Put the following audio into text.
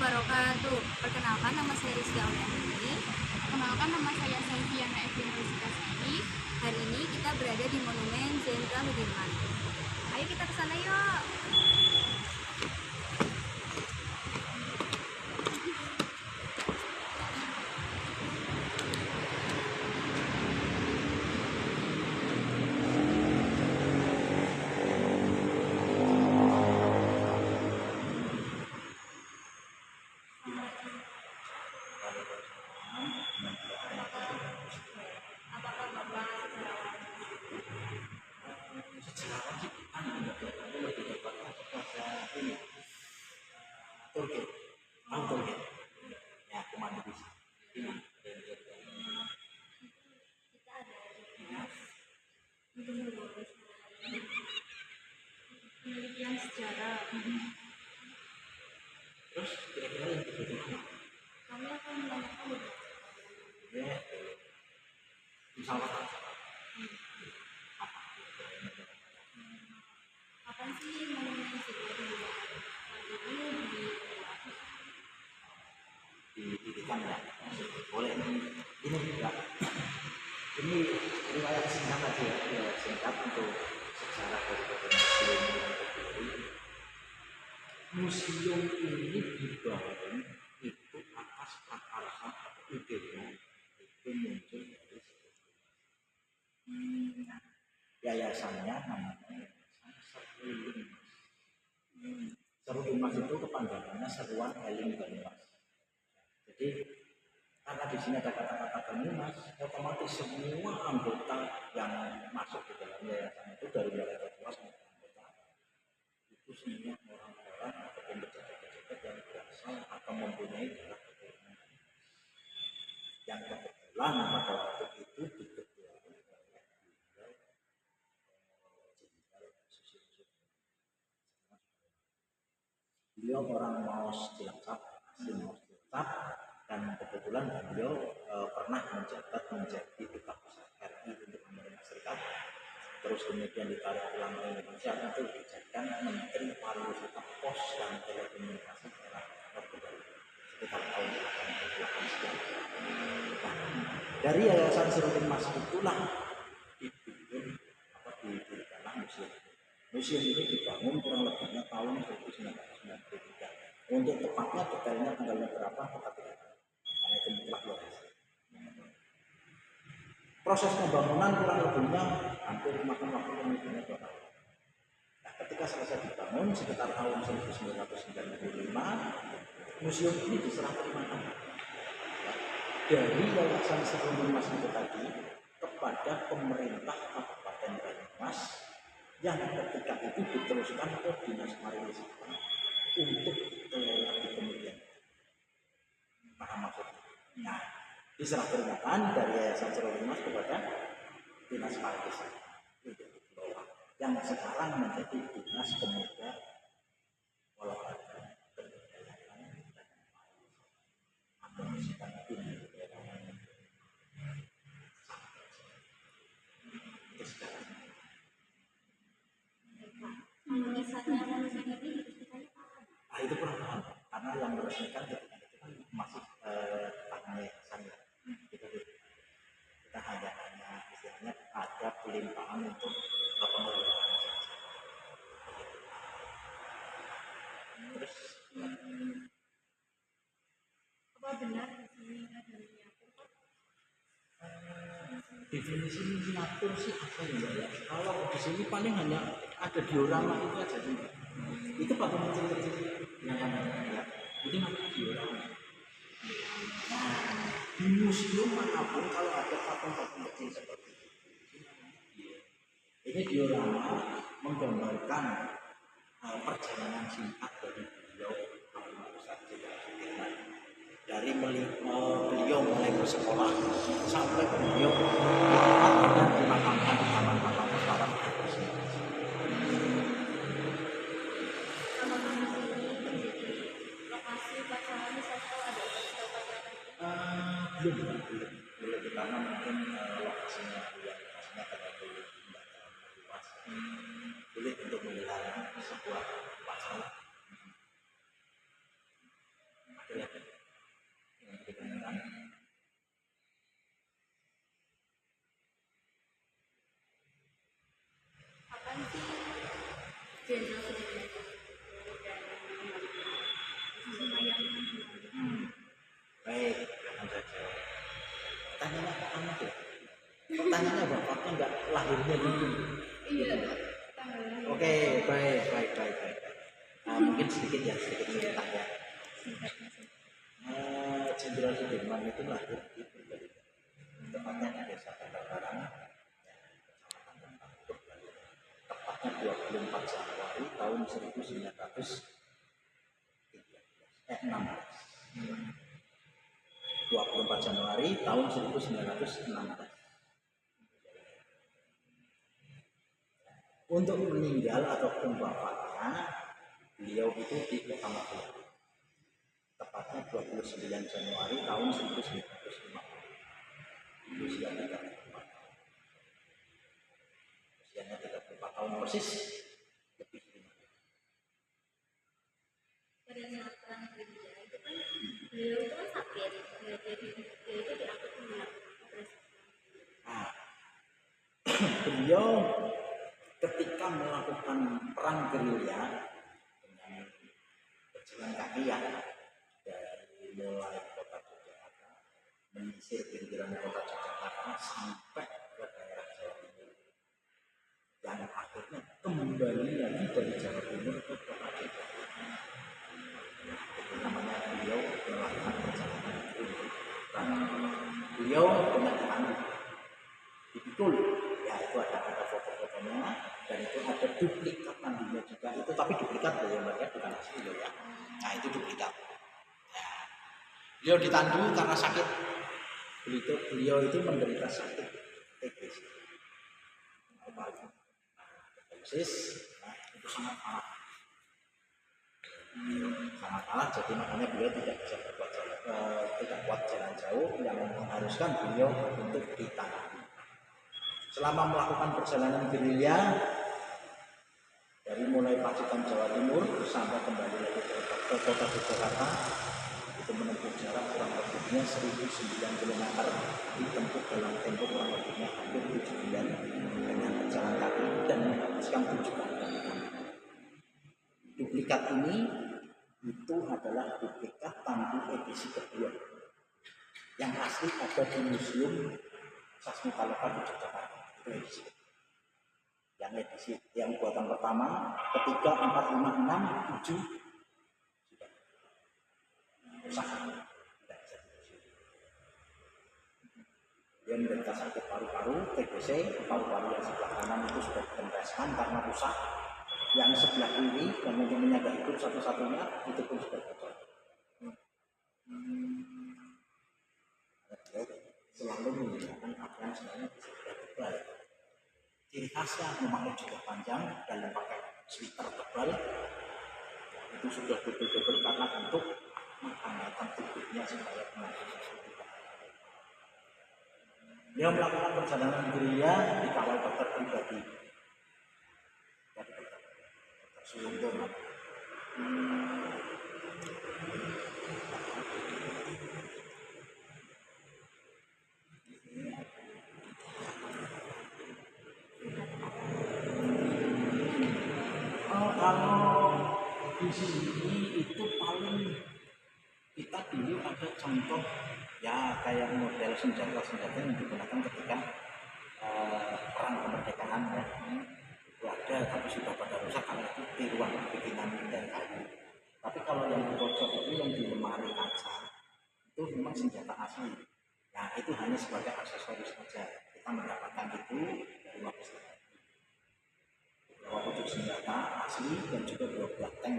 wabarakatuh. Perkenalkan, nama saya Rizky Auliani. Perkenalkan, nama saya Selviana Evinusita Sari. Hari ini kita berada di Monumen Jenderal Sudirman. Ayo kita ke sana yuk. Apakah Bapak sejarawan? Turki, Turki, ya komando bisa. Kita ada tugas untuk meluruskan penelitian sejarah. Terus kira-kira yang dibutuhkan Kami akan menanyakan beberapa ya, misalnya kapan sih monumen sejarah dibuat? Saat ini didirikan ya, boleh. Ini juga, ini riwayat singkat aja ya, riwayat singkat untuk sejarah dari museum ini dibangun itu atas prakarsa atau idenya itu muncul dari yayasannya namanya Yayasan Seruling Mas itu kepanjangannya Seruan Eling Banyumas. Jadi karena di sini ada kata-kata Banyumas, otomatis semua anggota yang masuk di dalam yayasan itu dari mulai ketua sampai anggota itu semua orang-orang ataupun pejabat-pejabat yang berasal atau mempunyai darah keturunan yang kebetulan pada waktu itu diketuai oleh Jenderal Susilo. Beliau orang Maos Cilacap, asli Maos Cilacap, dan kebetulan beliau pernah menjabat menjadi duta besar RI untuk Amerika Serikat. Terus kemudian ditarik pulang ke Indonesia untuk dijadikan Menteri Pariwisata, Pos dan Telekomunikasi era Orde Baru sekitar tahun 1988 sekian. Nah, dari Yayasan Seruling Mas itulah didirikanlah museum. Museum ini dibangun kurang lebihnya tahun 1993. Untuk tepatnya detailnya tanggalnya berapa kita tidak tahu. Karena itu mutlak lokasi. Proses pembangunan kurang lebihnya hampir makan waktu kurang lebihnya 2 tahun. Nah, ketika selesai dibangun sekitar tahun 1995, museum ini diserah terimakan dari Yayasan Seruling Mas itu tadi kepada pemerintah Kabupaten Banyumas yang ketika itu diteruskan ke Dinas Pariwisata untuk dikelola di kemudian. Paham maksudnya? Nah, diserah terimakan dari Yayasan Seruling Mas kepada Dinas Pariwisata untuk dikelola yang sekarang menjadi Dinas Pemuda Olahraga Kebudayaan dan atau misalkan ini kalau misalnya monumen ini diresmikannya kapan? Nah, itu kurang paham karena yang meresmikan ketika itu kan masih tangan yayasan ya. Kita hanya istilahnya ada pelimpahan untuk pengelolaan saja. Terus Apa benar di sini ada miniatur? definisi miniatur sih apa ya? Kalau di sini paling hanya ada diorama itu aja sih. Itu pakai kecil-kecil yang ya. Itu namanya diorama. Nah, di museum manapun kalau ada patung-patung kecil seperti ini diorama menggambarkan perjalanan singkat dari beliau dari beliau mulai bersekolah sampai beliau wafat dan dimakamkan di Taman Makam Pahlawan. Apakah di sini menjadi lokasi upacara misal ada upacara-upacara Belum karena mungkin lokasinya terlalu luas. Sulit untuk menggelar sebuah upacara. Jenderal Sudirman. Baik, akan saja. Tanyanya Pak Ahmad ya. Pertanyaannya bapaknya enggak lahirnya dulu. Iya, tanggal lahir. Oke, baik. Mungkin sedikit cerita ya. Jenderal Sudirman itu lahir di Purbalingga, tepatnya di desa Bantarbarang, tepatnya 24 Januari tahun 1916. 24 Januari tahun 1916. Untuk meninggal ataupun wafatnya, beliau itu di Kota Magelang, tepatnya 29 Januari tahun 1950. Usianya 34 tahun persis, lebih 5. Pada saat perang gerilya itu kan beliau itu kan sakit, jadi beliau itu diangkut melakukan operasi. Nah, beliau ketika melakukan perang gerilya dengan berjalan kaki ya, dari mulai kota Yogyakarta menyisir pinggiran kota Yogyakarta sampai ke daerah Jawa Timur, yang akhirnya kembali lagi dari Jawa Timur ke kota Yogyakarta. Itu namanya beliau melakukan perjalanan perang. Beliau dengan tangan dipikul, ya itu ada foto-fotonya, dan itu ada duplikat mandinya juga itu, tapi duplikat ya mereka bukan asli loh ya. Nah itu duplikat. Ya. Beliau ditandu karena sakit. Beliau itu menderita sakit TBC. TBC, nah, itu sangat parah. Sangat parah, jadi makanya beliau tidak bisa tidak kuat jalan jauh, yang mengharuskan beliau untuk ditangani. Selama melakukan perjalanan gerilya dari mulai Pacitan Jawa Timur sampai kembali lagi ke kota Yogyakarta, itu menempuh jarak kurang lebihnya 1009 km, ditempuh dalam tempo kurang lebihnya hampir 7 bulan dengan berjalan kaki dan menghabiskan 7 kali pemilihan. Duplikat ini itu adalah duplikat tandu edisi kedua, yang asli ada di Museum Sasmitaloka di Yogyakarta. Yang edisi yang buatan pertama, ketiga, 4, 5, 6, 7 sudah rusak, tidak bisa dibersih. Dia menderita sakit paru-paru, TBC, paru-paru yang sebelah kanan itu sudah dikempeskan karena rusak. Yang sebelah kiri yang mungkin agak hidup satu-satunya itu pun sudah bocor. Selalu menggunakan pakaian sebenarnya sudah tebal. Ciri khasnya memakai jubah panjang dan memakai sweater tebal, itu sudah betul-betul karena untuk menghangatkan tubuhnya supaya menghadapi suhu. Dia melakukan perjalanan gerilya dikawal dokter pribadi dari dokter Suwondo. Kalau di sini itu paling kita dulu ada contoh ya kayak model senjata-senjata yang digunakan ketika perang kemerdekaan ya. Itu ada tapi sudah pada rusak karena itu tiruan bikinan dari kayu. Tapi kalau yang di pojok itu yang di lemari kaca itu memang senjata asli. Nah itu hanya sebagai aksesoris saja. Kita mendapatkan itu dari Mabes TNI. Bahwa wujud senjata asli dan juga 2 buah tank